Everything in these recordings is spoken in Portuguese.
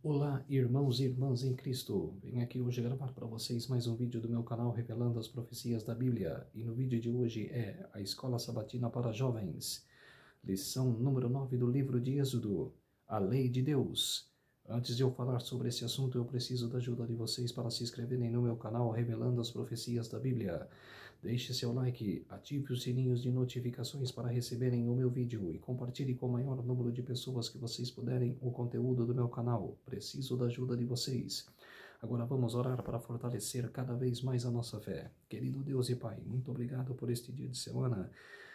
Olá, irmãos e irmãs em Cristo. Venho aqui hoje gravar para vocês mais um vídeo do meu canal revelando as profecias da Bíblia. E no vídeo de hoje é a Escola Sabatina para Jovens, lição número 9 do livro de Êxodo, a Lei de Deus. Antes de eu falar sobre esse assunto, eu preciso da ajuda de vocês para se inscreverem no meu canal revelando as profecias da Bíblia. Deixe seu like, ative os sininhos de notificações para receberem o meu vídeo e compartilhe com o maior número de pessoas que vocês puderem o conteúdo do meu canal. Preciso da ajuda de vocês. Agora vamos orar para fortalecer cada vez mais a nossa fé. Querido Deus e Pai, muito obrigado por este dia de semana.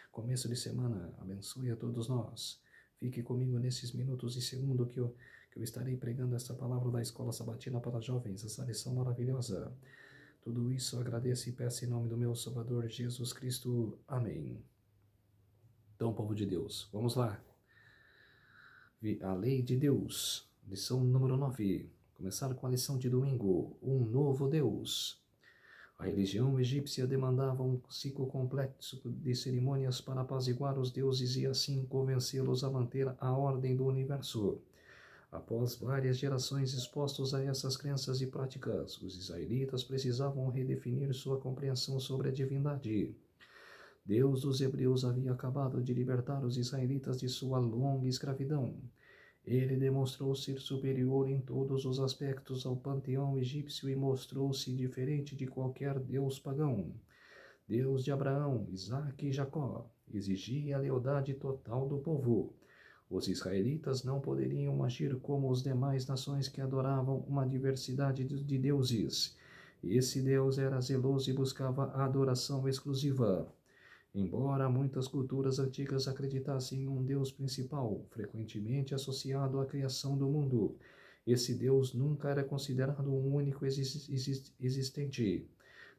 Começo de semana, abençoe a todos nós. Fique comigo nesses minutos e segundos que eu estarei pregando esta palavra da Escola Sabatina para Jovens, essa lição maravilhosa. Tudo isso agradeço e peço em nome do meu Salvador Jesus Cristo. Amém. Então, povo de Deus, vamos lá. A Lei de Deus, lição número 9. Começar com a lição de domingo, um novo Deus. A religião egípcia demandava um ciclo complexo de cerimônias para apaziguar os deuses e assim convencê-los a manter a ordem do universo. Após várias gerações expostos a essas crenças e práticas, os israelitas precisavam redefinir sua compreensão sobre a divindade. Deus dos hebreus havia acabado de libertar os israelitas de sua longa escravidão. Ele demonstrou ser superior em todos os aspectos ao panteão egípcio e mostrou-se diferente de qualquer deus pagão. Deus de Abraão, Isaque e Jacó exigia a lealdade total do povo. Os israelitas não poderiam agir como as demais nações que adoravam uma diversidade de deuses. Esse Deus era zeloso e buscava a adoração exclusiva. Embora muitas culturas antigas acreditassem em um Deus principal, frequentemente associado à criação do mundo, esse Deus nunca era considerado um único existente.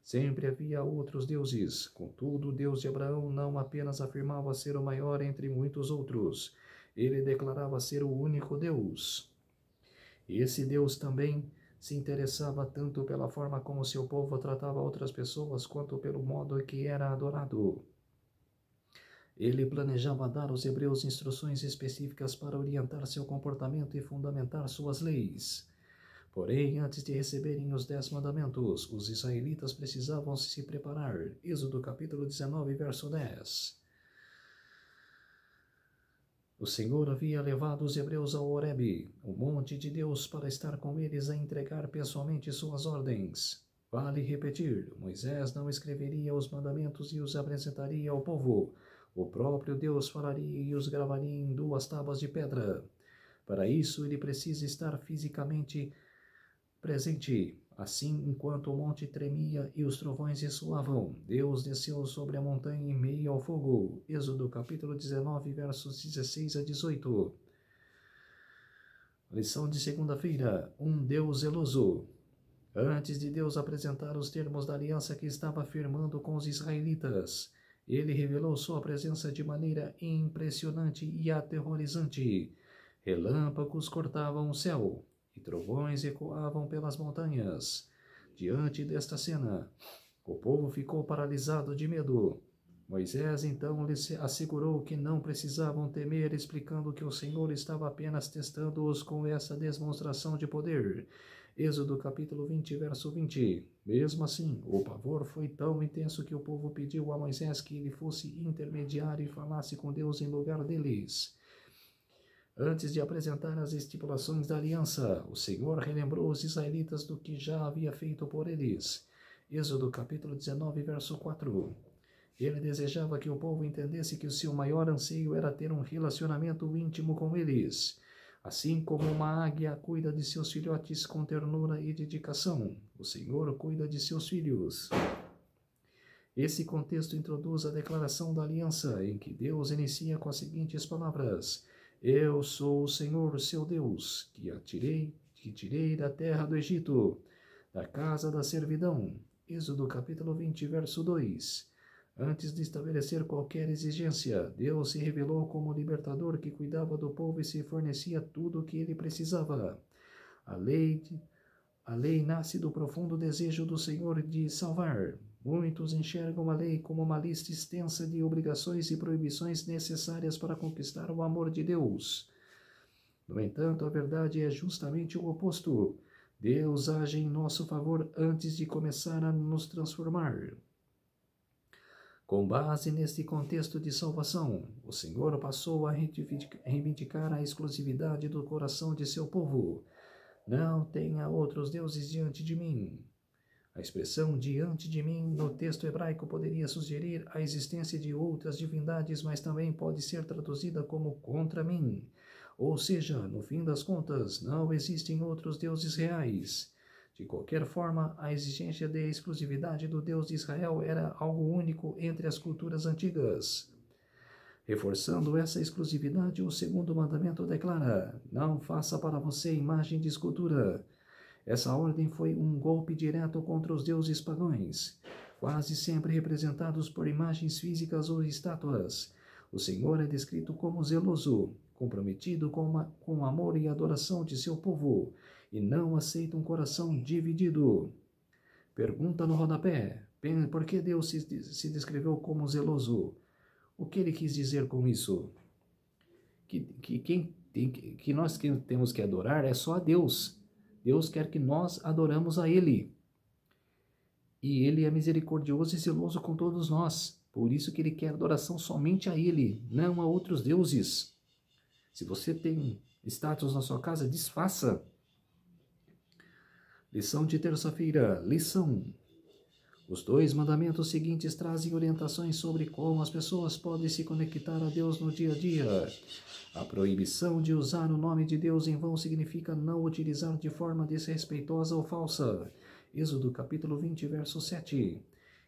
Sempre havia outros deuses. Contudo, o Deus de Abraão não apenas afirmava ser o maior entre muitos outros. Ele declarava ser o único Deus. Esse Deus também se interessava tanto pela forma como seu povo tratava outras pessoas, quanto pelo modo que era adorado. Ele planejava dar aos hebreus instruções específicas para orientar seu comportamento e fundamentar suas leis. Porém, antes de receberem os 10 mandamentos, os israelitas precisavam se preparar. Êxodo capítulo 19, verso 10. O Senhor havia levado os hebreus ao Horebe, o monte de Deus, para estar com eles a entregar pessoalmente suas ordens. Vale repetir, Moisés não escreveria os mandamentos e os apresentaria ao povo. O próprio Deus falaria e os gravaria em 2 tábuas de pedra. Para isso, ele precisa estar fisicamente presente. Assim, enquanto o monte tremia e os trovões ressoavam, Deus desceu sobre a montanha em meio ao fogo. Êxodo capítulo 19, versos 16 a 18. Lição de segunda-feira, um Deus zeloso. Antes de Deus apresentar os termos da aliança que estava firmando com os israelitas, ele revelou sua presença de maneira impressionante e aterrorizante. Relâmpagos cortavam o céu e trovões ecoavam pelas montanhas. Diante desta cena, o povo ficou paralisado de medo. Moisés então lhes assegurou que não precisavam temer, explicando que o Senhor estava apenas testando-os com essa demonstração de poder. Êxodo capítulo 20, verso 20. Mesmo assim, o pavor foi tão intenso que o povo pediu a Moisés que ele fosse intermediário e falasse com Deus em lugar deles. Antes de apresentar as estipulações da aliança, o Senhor relembrou os israelitas do que já havia feito por eles. Êxodo capítulo 19, verso 4. Ele desejava que o povo entendesse que o seu maior anseio era ter um relacionamento íntimo com eles. Assim como uma águia cuida de seus filhotes com ternura e dedicação, o Senhor cuida de seus filhos. Esse contexto introduz a declaração da aliança, em que Deus inicia com as seguintes palavras: Eu sou o Senhor, seu Deus, que tirei da terra do Egito, da casa da servidão. Êxodo capítulo 20, verso 2. Antes de estabelecer qualquer exigência, Deus se revelou como o libertador que cuidava do povo e se fornecia tudo o que ele precisava. A lei nasce do profundo desejo do Senhor de salvar. Muitos enxergam a lei como uma lista extensa de obrigações e proibições necessárias para conquistar o amor de Deus. No entanto, a verdade é justamente o oposto. Deus age em nosso favor antes de começar a nos transformar. Com base neste contexto de salvação, o Senhor passou a reivindicar a exclusividade do coração de seu povo. Não tenha outros deuses diante de mim. A expressão diante de mim no texto hebraico poderia sugerir a existência de outras divindades, mas também pode ser traduzida como contra mim. Ou seja, no fim das contas, não existem outros deuses reais. De qualquer forma, a exigência de exclusividade do Deus de Israel era algo único entre as culturas antigas. Reforçando essa exclusividade, o segundo mandamento declara: não faça para você imagem de escultura. Essa ordem foi um golpe direto contra os deuses pagãos, quase sempre representados por imagens físicas ou estátuas. O Senhor é descrito como zeloso, comprometido com o amor e adoração de seu povo, e não aceita um coração dividido. Pergunta no rodapé: por que Deus se descreveu como zeloso? O que ele quis dizer com isso? Que nós temos que adorar é só a Deus. Deus quer que nós adoramos a Ele. E Ele é misericordioso e zeloso com todos nós. Por isso que Ele quer adoração somente a Ele, não a outros deuses. Se você tem estátuas na sua casa, desfaça. Lição de terça-feira. Lição. Os 2 mandamentos seguintes trazem orientações sobre como as pessoas podem se conectar a Deus no dia a dia. A proibição de usar o nome de Deus em vão significa não utilizar de forma desrespeitosa ou falsa. Êxodo capítulo 20, verso 7.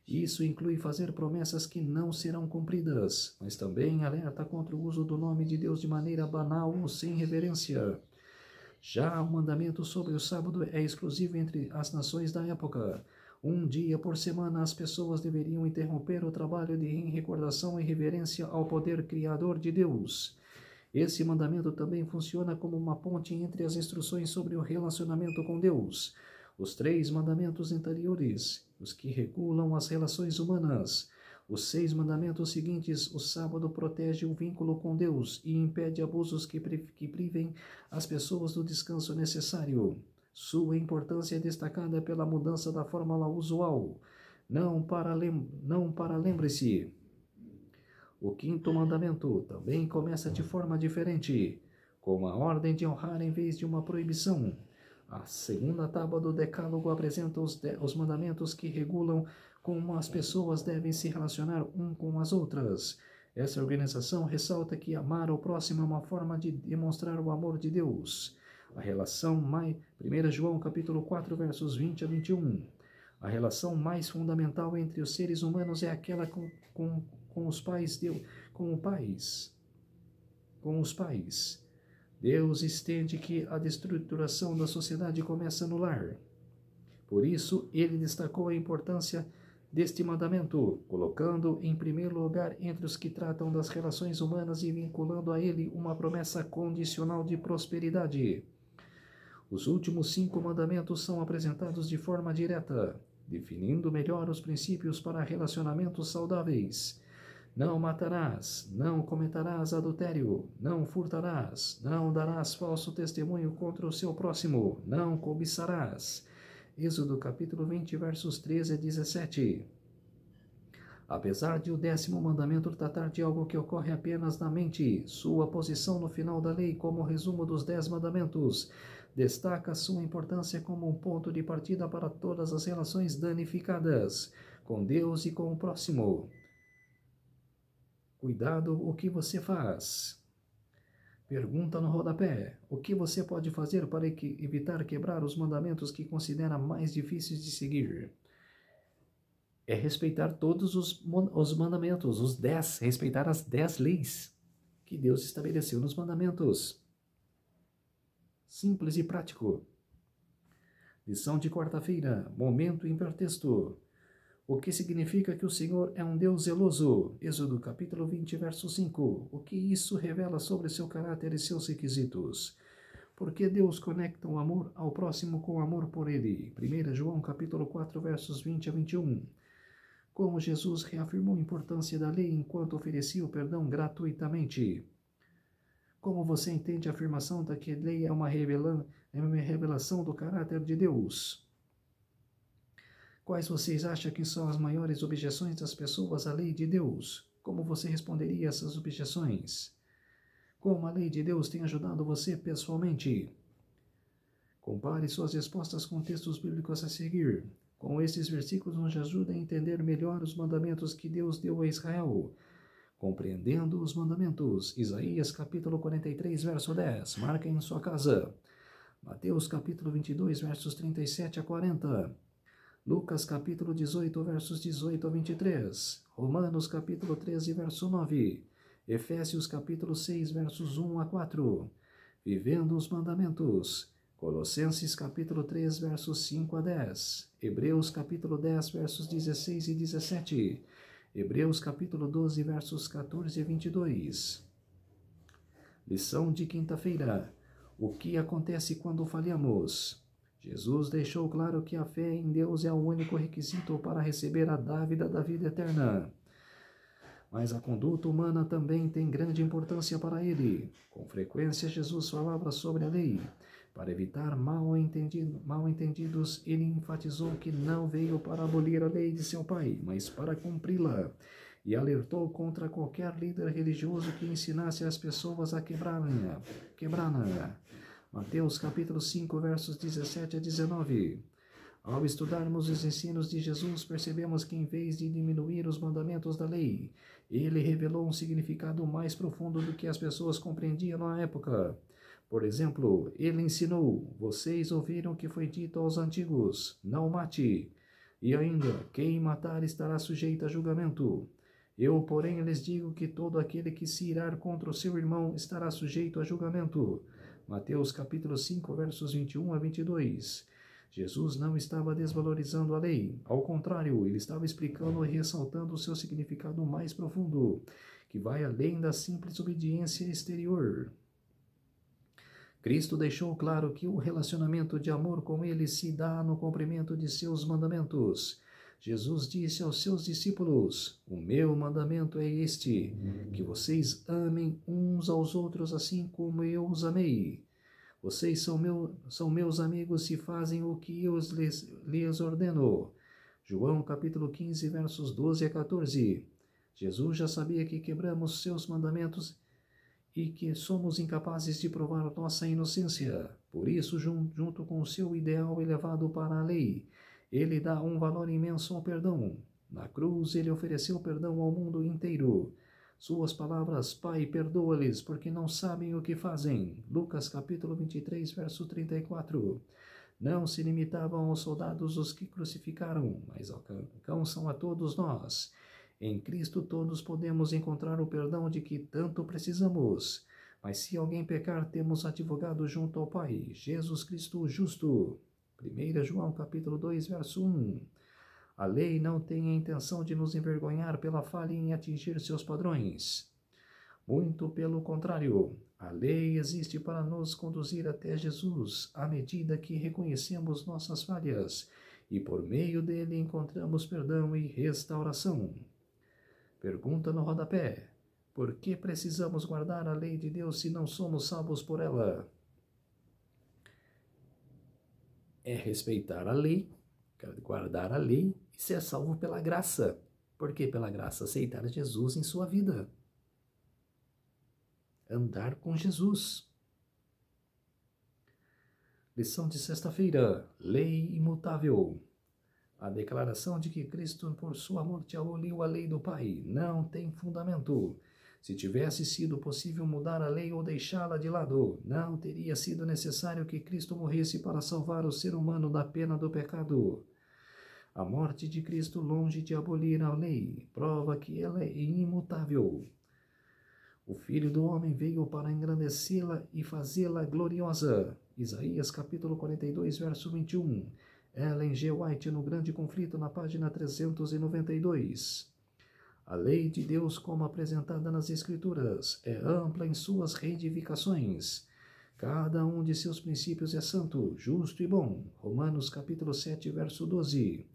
Isso inclui fazer promessas que não serão cumpridas, mas também alerta contra o uso do nome de Deus de maneira banal ou sem reverência. Já o mandamento sobre o sábado é exclusivo entre as nações da época. Um dia por semana as pessoas deveriam interromper o trabalho em recordação e reverência ao poder criador de Deus. Esse mandamento também funciona como uma ponte entre as instruções sobre o relacionamento com Deus. Os 3 mandamentos anteriores, os que regulam as relações humanas. Os 6 mandamentos seguintes, o sábado protege o vínculo com Deus e impede abusos que privem as pessoas do descanso necessário. Sua importância é destacada pela mudança da fórmula usual. Não para lembre-se. O 5º mandamento também começa de forma diferente, com uma ordem de honrar em vez de uma proibição. A 2ª tábua do Decálogo apresenta os mandamentos que regulam como as pessoas devem se relacionar um com as outras. Essa organização ressalta que amar o próximo é uma forma de demonstrar o amor de Deus. A relação 1 João capítulo 4, versos 20 a 21. A relação mais fundamental entre os seres humanos é aquela com os pais. Deus entende que a destruturação da sociedade começa no lar. Por isso, ele destacou a importância deste mandamento, colocando em primeiro lugar entre os que tratam das relações humanas e vinculando a ele uma promessa condicional de prosperidade. Os últimos 5 mandamentos são apresentados de forma direta, definindo melhor os princípios para relacionamentos saudáveis. Não matarás, não cometerás adultério, não furtarás, não darás falso testemunho contra o seu próximo, não cobiçarás. Êxodo capítulo 20, versos 13 a 17. Apesar de o 10º mandamento tratar de algo que ocorre apenas na mente, sua posição no final da lei como resumo dos 10 mandamentos destaca sua importância como um ponto de partida para todas as relações danificadas com Deus e com o próximo. Cuidado o que você faz. Pergunta no rodapé: o que você pode fazer para evitar quebrar os mandamentos que considera mais difíceis de seguir? É respeitar todos os mandamentos, os 10, respeitar as 10 leis que Deus estabeleceu nos mandamentos. Simples e prático. Lição de quarta-feira, momento hipertexto. O que significa que o Senhor é um Deus zeloso? Êxodo capítulo 20, verso 5. O que isso revela sobre seu caráter e seus requisitos? Por que Deus conecta o amor ao próximo com o amor por ele? 1 João capítulo 4, versos 20 a 21. Como Jesus reafirmou a importância da lei enquanto oferecia o perdão gratuitamente. Como você entende a afirmação de que a lei é uma revelação do caráter de Deus? Quais vocês acham que são as maiores objeções das pessoas à lei de Deus? Como você responderia a essas objeções? Como a lei de Deus tem ajudado você pessoalmente? Compare suas respostas com textos bíblicos a seguir. Com estes versículos nos ajuda a entender melhor os mandamentos que Deus deu a Israel. Compreendendo os mandamentos. Isaías capítulo 43, verso 10. Marca em sua casa. Mateus capítulo 22, versos 37 a 40. Lucas capítulo 18, versos 18 a 23. Romanos capítulo 13, verso 9. Efésios capítulo 6, versos 1 a 4. Vivendo os mandamentos. Colossenses capítulo 3, versos 5 a 10. Hebreus capítulo 10, versos 16 e 17. Hebreus capítulo 12, versos 14 e 22. Lição de quinta-feira. O que acontece quando falhamos? Jesus deixou claro que a fé em Deus é o único requisito para receber a dávida da vida eterna. Mas a conduta humana também tem grande importância para ele. Com frequência, Jesus falava sobre a lei. Para evitar mal-entendidos, ele enfatizou que não veio para abolir a lei de seu pai, mas para cumpri-la, e alertou contra qualquer líder religioso que ensinasse as pessoas a quebrá-la. Mateus capítulo 5, versos 17 a 19. Ao estudarmos os ensinos de Jesus, percebemos que, em vez de diminuir os mandamentos da lei, ele revelou um significado mais profundo do que as pessoas compreendiam na época. Por exemplo, ele ensinou: vocês ouviram o que foi dito aos antigos, não mate. E ainda, quem matar estará sujeito a julgamento. Eu, porém, lhes digo que todo aquele que se irar contra o seu irmão estará sujeito a julgamento. Mateus capítulo 5, versos 21 a 22. Jesus não estava desvalorizando a lei. Ao contrário, ele estava explicando e ressaltando o seu significado mais profundo, que vai além da simples obediência exterior. Cristo deixou claro que o relacionamento de amor com ele se dá no cumprimento de seus mandamentos. Jesus disse aos seus discípulos: o meu mandamento é este, que vocês amem uns aos outros assim como eu os amei. Vocês são meus amigos se fazem o que eu lhes ordeno. João capítulo 15, versos 12 a 14. Jesus já sabia que quebramos seus mandamentos e que somos incapazes de provar nossa inocência. Por isso, junto com o seu ideal elevado para a lei, ele dá um valor imenso ao perdão. Na cruz, ele ofereceu perdão ao mundo inteiro. Suas palavras: Pai, perdoa-lhes, porque não sabem o que fazem. Lucas capítulo 23, verso 34. Não se limitavam aos soldados os que crucificaram, mas alcançam a todos nós. Em Cristo todos podemos encontrar o perdão de que tanto precisamos. Mas se alguém pecar, temos advogado junto ao Pai, Jesus Cristo o justo. 1 João capítulo 2, verso 1. A lei não tem a intenção de nos envergonhar pela falha em atingir seus padrões. Muito pelo contrário, a lei existe para nos conduzir até Jesus, à medida que reconhecemos nossas falhas, e por meio dele encontramos perdão e restauração. Pergunta no rodapé: por que precisamos guardar a lei de Deus se não somos salvos por ela? É respeitar a lei, guardar a lei e ser salvo pela graça. Por que pela graça? Aceitar Jesus em sua vida. Andar com Jesus. Lição de sexta-feira: lei imutável. A declaração de que Cristo, por sua morte, aboliu a lei do Pai não tem fundamento. Se tivesse sido possível mudar a lei ou deixá-la de lado, não teria sido necessário que Cristo morresse para salvar o ser humano da pena do pecado. A morte de Cristo, longe de abolir a lei, prova que ela é imutável. O Filho do Homem veio para engrandecê-la e fazê-la gloriosa. Isaías capítulo 42, verso 21. Ellen G. White, no Grande Conflito, na página 392. A lei de Deus, como apresentada nas Escrituras, é ampla em suas reivindicações. Cada um de seus princípios é santo, justo e bom. Romanos capítulo 7, verso 12.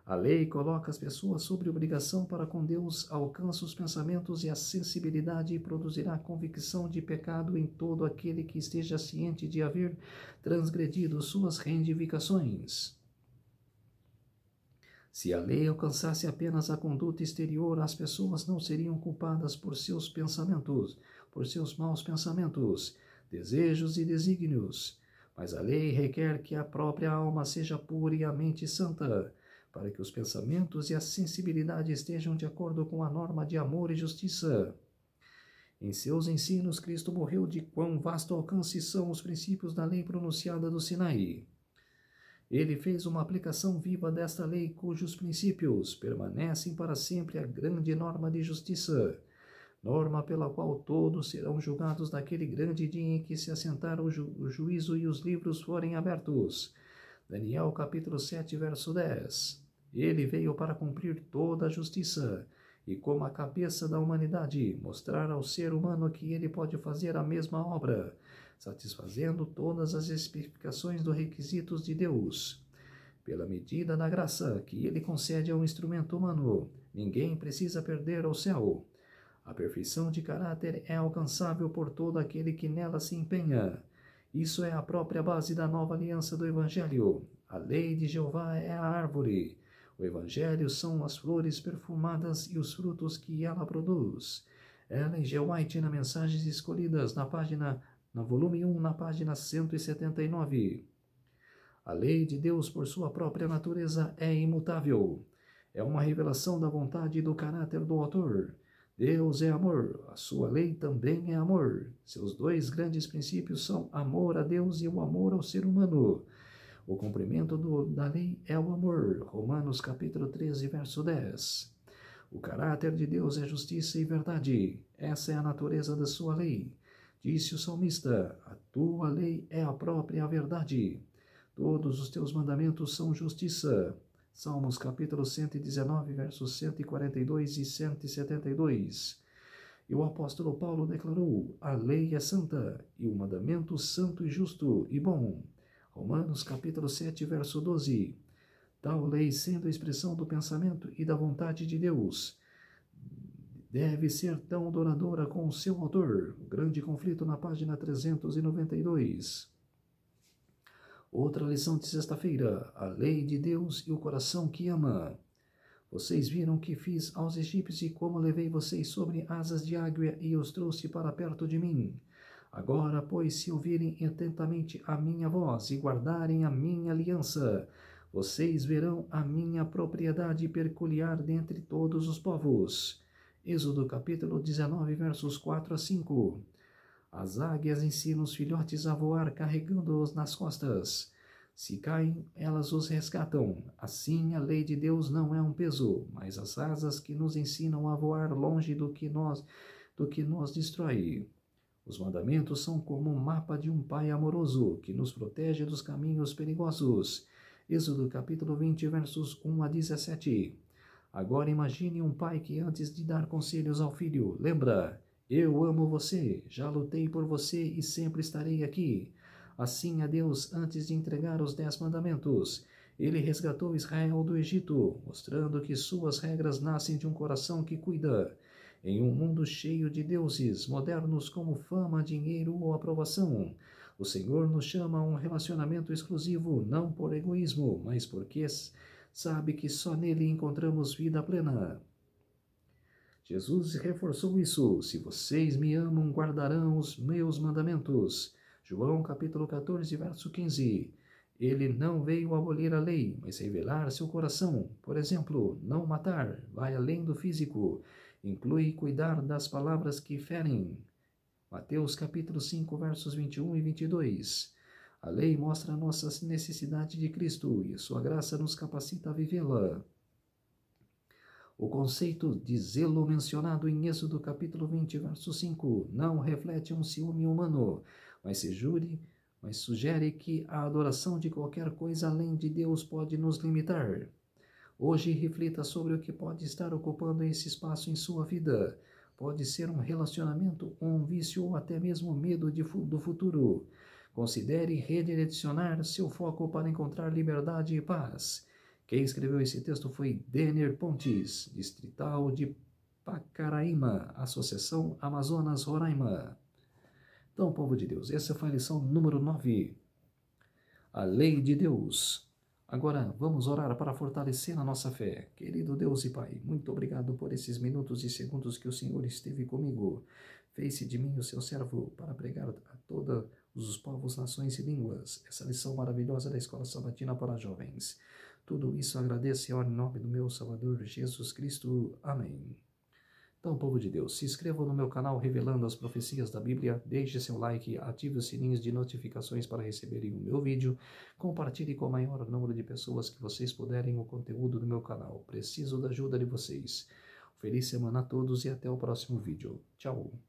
A lei coloca as pessoas sob obrigação para com Deus, alcança os pensamentos e a sensibilidade e produzirá convicção de pecado em todo aquele que esteja ciente de haver transgredido suas reivindicações. Se a lei alcançasse apenas a conduta exterior, as pessoas não seriam culpadas por seus pensamentos, por seus maus pensamentos, desejos e desígnios. Mas a lei requer que a própria alma seja pura e a mente santa, para que os pensamentos e a sensibilidade estejam de acordo com a norma de amor e justiça. Em seus ensinos, Cristo morreu de quão vasto alcance são os princípios da lei pronunciada do Sinai. Ele fez uma aplicação viva desta lei, cujos princípios permanecem para sempre a grande norma de justiça, norma pela qual todos serão julgados naquele grande dia em que se assentar o juízo e os livros forem abertos. Daniel capítulo 7, verso 10. Ele veio para cumprir toda a justiça e, como a cabeça da humanidade, mostrar ao ser humano que ele pode fazer a mesma obra, satisfazendo todas as especificações dos requisitos de Deus. Pela medida da graça que ele concede ao instrumento humano, ninguém precisa perder ao céu. A perfeição de caráter é alcançável por todo aquele que nela se empenha. Isso é a própria base da nova aliança do Evangelho. A lei de Jeová é a árvore. O Evangelho são as flores perfumadas e os frutos que ela produz. Ellen G. White, na Mensagens Escolhidas, no volume 1, na página 179. A lei de Deus, por sua própria natureza, é imutável. É uma revelação da vontade e do caráter do autor. Deus é amor, a sua lei também é amor. Seus dois grandes princípios são amor a Deus e o amor ao ser humano. O cumprimento da lei é o amor. Romanos capítulo 13, verso 10. O caráter de Deus é justiça e verdade. Essa é a natureza da sua lei. Disse o salmista: a tua lei é a própria verdade. Todos os teus mandamentos são justiça. Salmos capítulo 119, versos 142 e 172. E o apóstolo Paulo declarou: a lei é santa, e o mandamento santo e justo e bom. Romanos capítulo 7, verso 12. Tal lei, sendo a expressão do pensamento e da vontade de Deus, deve ser tão duradoura com o seu autor. O grande conflito, na página 392. Outra lição de sexta-feira: a lei de Deus e o coração que ama. Vocês viram que fiz aos egípcios e como levei vocês sobre asas de águia e os trouxe para perto de mim. Agora, pois, se ouvirem atentamente a minha voz e guardarem a minha aliança, vocês verão a minha propriedade peculiar dentre todos os povos. Êxodo capítulo 19, versos 4 a 5. As águias ensinam os filhotes a voar carregando-os nas costas. Se caem, elas os resgatam. Assim, a lei de Deus não é um peso, mas as asas que nos ensinam a voar longe do que nos destrói. Os mandamentos são como um mapa de um pai amoroso que nos protege dos caminhos perigosos. Êxodo capítulo 20, versos 1 a 17. Agora imagine um pai que, antes de dar conselhos ao filho, lembra: eu amo você, já lutei por você e sempre estarei aqui. Assim a Deus, antes de entregar os 10 mandamentos, ele resgatou Israel do Egito, mostrando que suas regras nascem de um coração que cuida. Em um mundo cheio de deuses modernos como fama, dinheiro ou aprovação, o Senhor nos chama a um relacionamento exclusivo, não por egoísmo, mas porque sabe que só nele encontramos vida plena. Jesus reforçou isso: se vocês me amam, guardarão os meus mandamentos. João capítulo 14, verso 15. Ele não veio abolir a lei, mas revelar seu coração. Por exemplo, não matar, vai além do físico. Inclui cuidar das palavras que ferem. Mateus capítulo 5, versos 21 e 22. A lei mostra a nossa necessidade de Cristo e sua graça nos capacita a vivê-la. O conceito de zelo mencionado em Êxodo capítulo 20, verso 5, não reflete um ciúme humano, mas sugere que a adoração de qualquer coisa além de Deus pode nos limitar. Hoje, reflita sobre o que pode estar ocupando esse espaço em sua vida. Pode ser um relacionamento, um vício ou até mesmo medo do futuro. Considere redirecionar seu foco para encontrar liberdade e paz. Quem escreveu esse texto foi Denner Pontes, distrital de Pacaraíma, Associação Amazonas Roraima. Então, povo de Deus, essa foi a lição número 9. A lei de Deus. Agora, vamos orar para fortalecer a nossa fé. Querido Deus e Pai, muito obrigado por esses minutos e segundos que o Senhor esteve comigo. Fez-se de mim o seu servo para pregar a todos os povos, nações e línguas essa lição maravilhosa da Escola Sabatina para Jovens. Tudo isso agradeço em nome do meu Salvador Jesus Cristo. Amém. Então, povo de Deus, se inscrevam no meu canal Revelando as Profecias da Bíblia, deixe seu like, ative os sininhos de notificações para receberem o meu vídeo, compartilhe com o maior número de pessoas que vocês puderem o conteúdo do meu canal. Preciso da ajuda de vocês. Feliz semana a todos e até o próximo vídeo. Tchau!